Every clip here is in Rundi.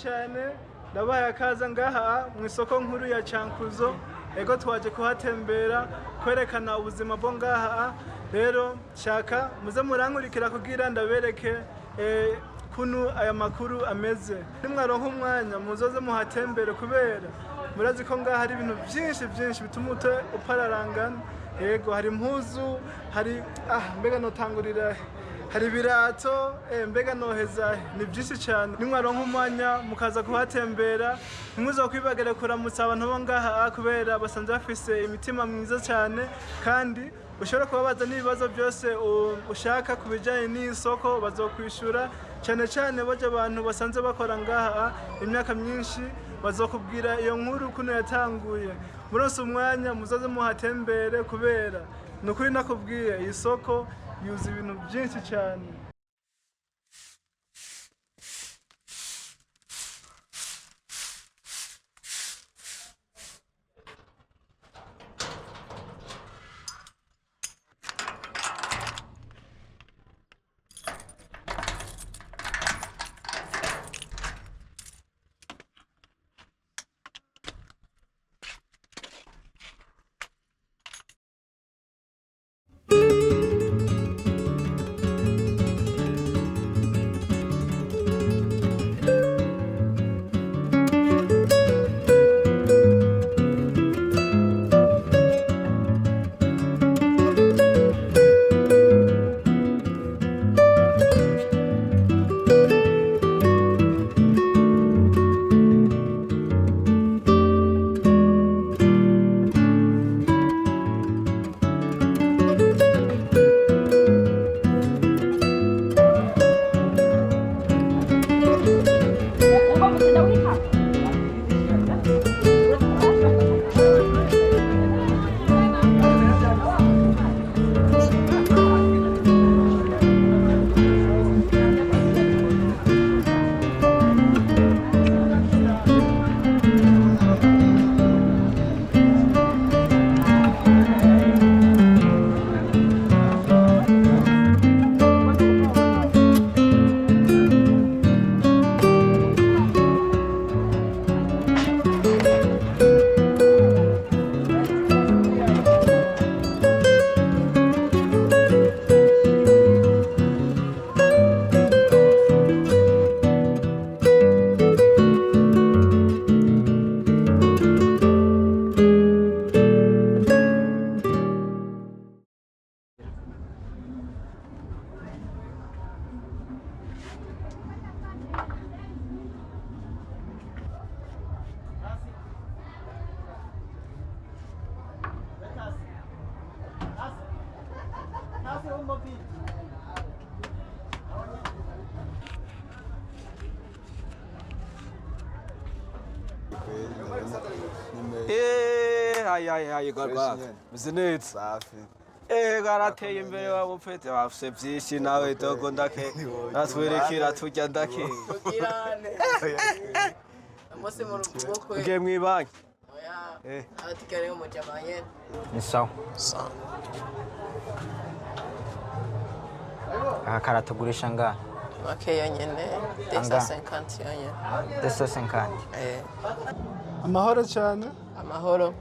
cyane ndabaye akaza ngaha mu isoko nkuru ya Cankuzo ego twaje kuhatembera kwerekana ubuzima bwo ngaha rero shaka muze murankurikira kugira ndabereke kunu aya makuru ameze nimwaronka umwanya muzoze muhatembere kubera murazi ko ngaha hari ibintu byinshi bituma upararangana yego hari impuzu hari mbega notangurira hari ibirato mbega noheza ni byinshi cyane nimwaronka umwanya mukaza kuhatembera ntimuzo kwibagere kuramutsa abantu bo ngaha kubera basanze bafise imitima myiza cyane kandi ushobora kubabaza n'ibibazo byose ushaka kubijyanye n'isoko bazokwishura cyane baje abantu basanze bakora ngaha imyaka myinshi bazokubwira iyo nkuru kuno yatanguye muronse umwanya muzoze muhatembere kubera nukuri nakubwiye isoko yuza ibintu byinshi cyane. Garwa bizinetsa garateye imbere wabo ufite bafise byinshi nawe dogo ndake natwerekera tujya ndake amose mu ruboko ngiye mwibanki oya atikare mu jamanye ni sawa karatugurisha nga makeya nyene 250 yonyene 250 amahoro cyane amahoro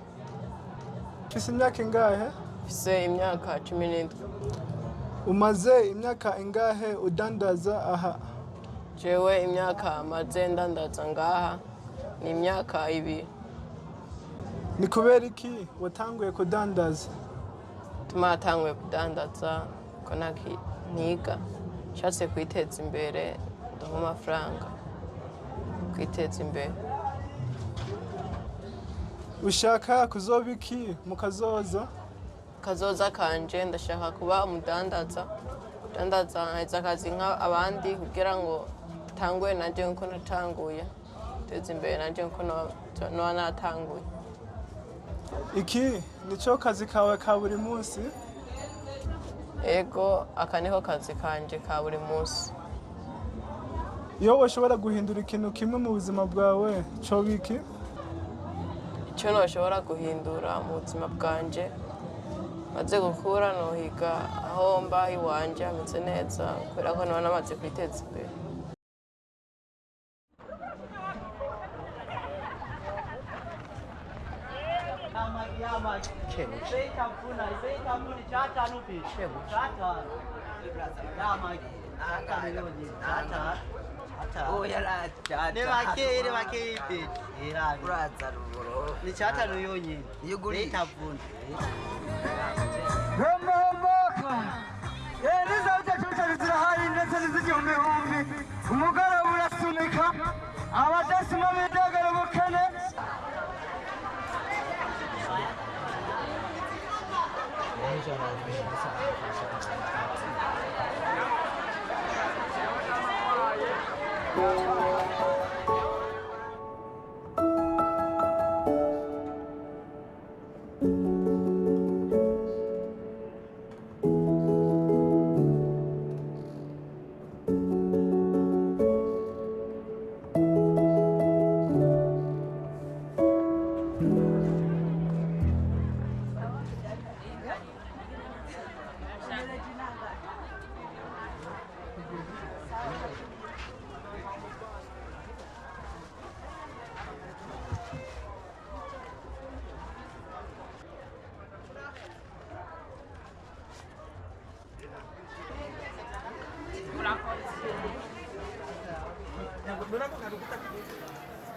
ufise imyaka ingahe ufise imyaka 17 umaze imyaka ingahe udandaza aha jewe imyaka maze ndandaza ngaha ni imyaka 2 ni kubera iki watanguye kudandaza tumatanguye kudandaza ko niga nshatse kwiteza imbere ndonka amafaranga kwiteza imbere ushaka kuzoba iki mu kazoza kanje ndashaka kuba umudandaza nkaheza akazi nk'abandi kugira ngo tanguye nanje nkuko natanguye teze imbere nanje nkuko noba natanguye iki nico kazi kawe ka buri munsi ego aka niko kazi kanje ka buri munsi iyo ushobora guhindura ikintu kimwe mu buzima bwawe cyo biki icyo noshobora guhindura mu buzima bwanje maze gukura nohiga aho mba iwanje ameze neza kubera ko naba namaze kwiteza imbere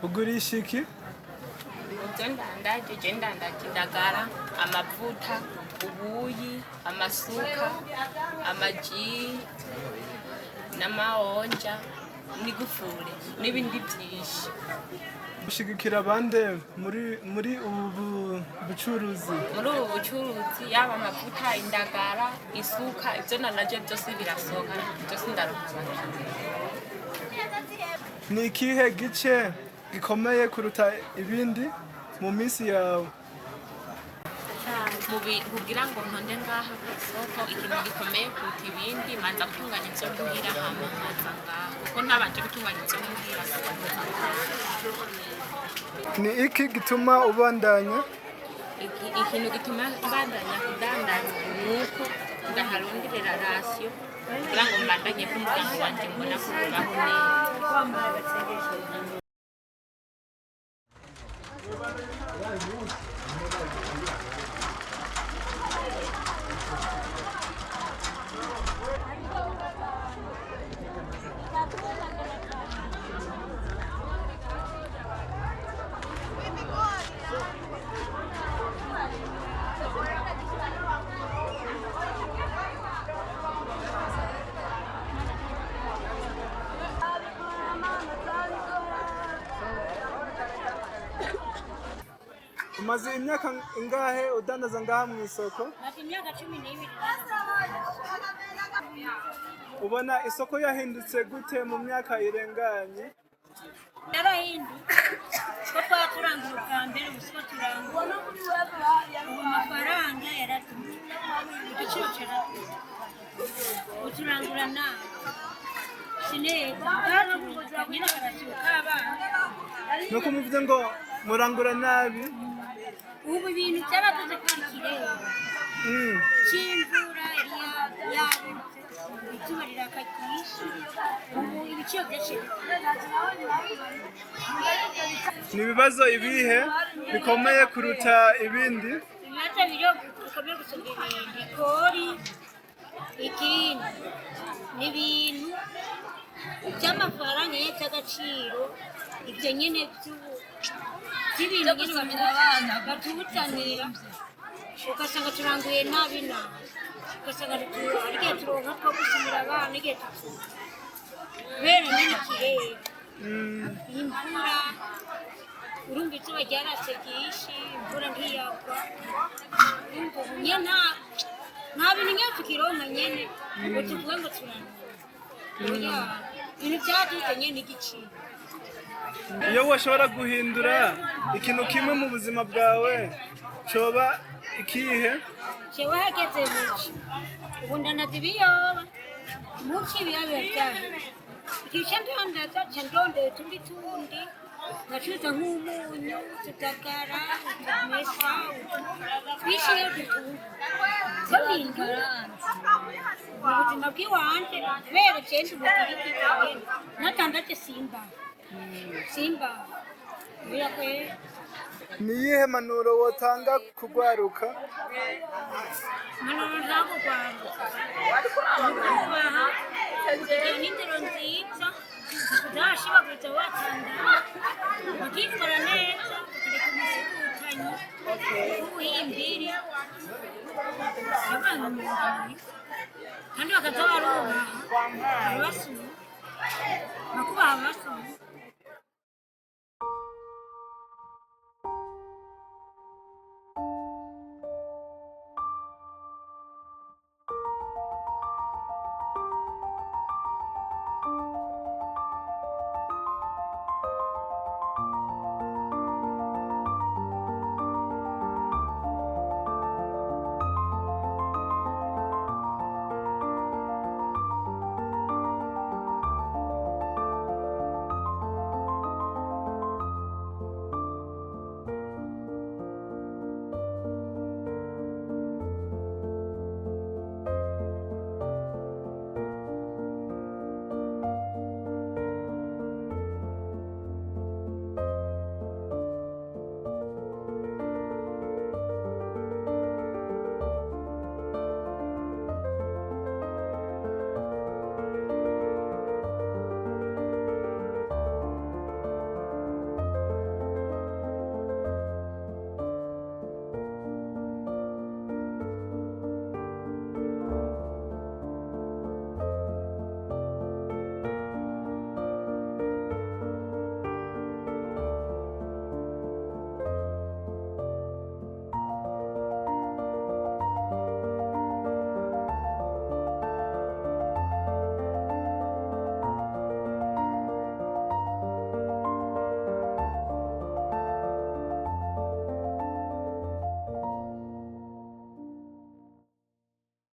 Ugurisha iki? Ibyo ndandaje indagara, amavuta, ubuyi, amasuka, amaji, n'amaonja, n'igufuri n'ibindi byinshi. Ushigikira abandi muri ubu bucuruzi? Muri ubu bucuruzi yaba amavuta, indagara, isuka, ibyo nanaje byose birasohoka, byose ndaruka. Ni ikihe gice gikomeye kuruta ibindi mu minsi yawe? Kugira ngo ntonde ngaha ku isoko ikintu gikomeye kuruta ibindi manza gutunganya ibyo muhira hama nkaza ngaha kuko ntabanje gutunganya ibyo muhira. Ni iki gituma ubandanya? Ikintu gituma mbandanya kudandanya nuko ndaharonderera rasiyo kugira ngo mbandanye k'umuryango wanje mbona ko ubaho neza. Umaze imyaka ingahe udandaza ngaha mu isoko? Imyaka 12. Ubona isoko yahindutse gute mu myaka irenganye? Yarahinduka ko twakurangura mbere usiko turangura ubu amafaranga yaratumye igiciro cyaratumye uturangura nawe sineza baravuga nyine barashyuka abana nuko muvuze ngo murangura nabi? ubu ibintu byaravuze ko ikirere cy'imvura yabo izuba rirakakisha ubu ibiciro byashize. Ni ibibazo ibihe bikomeye kuruta ibindi? Ibibazo biriho bikomeye gusumba ibindi kori ikindi n'ibintu by'amafaranga y'agaciro ibyo nyine by'ibintu nyine batubutsanira ugasanga turanguye nabi ugasanga igihe turonka two gusumira abana igihe tutuba kubera nyine ikirere imvura urumva izuba ryarase ryinshi imvura ntiyagwa urumva ubu nyine nta bintu nyine tukironka nyine ngo tuvuge ngo turanguye ibintu byaduze nyine igiciro. Iyo washobora guhindura ikintu kimwe mu buzima bwawe coba ikihe? Jewe hageze muci ubu ndanaza ibiyoba muci ibiyoba byahe igice ndondaza ca ndondera utundi ngacuza nk'umunyu utudagara utumesa twishiye dutuza bindura mu buzima bw'iwanje kubera jeje umugiriki natandate simba birakwe ni iyihe manuro wotanga kugwaruka? Manuro ntabwo rwaruka kubaha kugira n'indero nziza kudashibaguriza watangana bakitwara neza bakareka umusukutanyi w'ubuhimbiri abantu mu ngano kandi bakaza barubaha abasuma bakubaha abasuma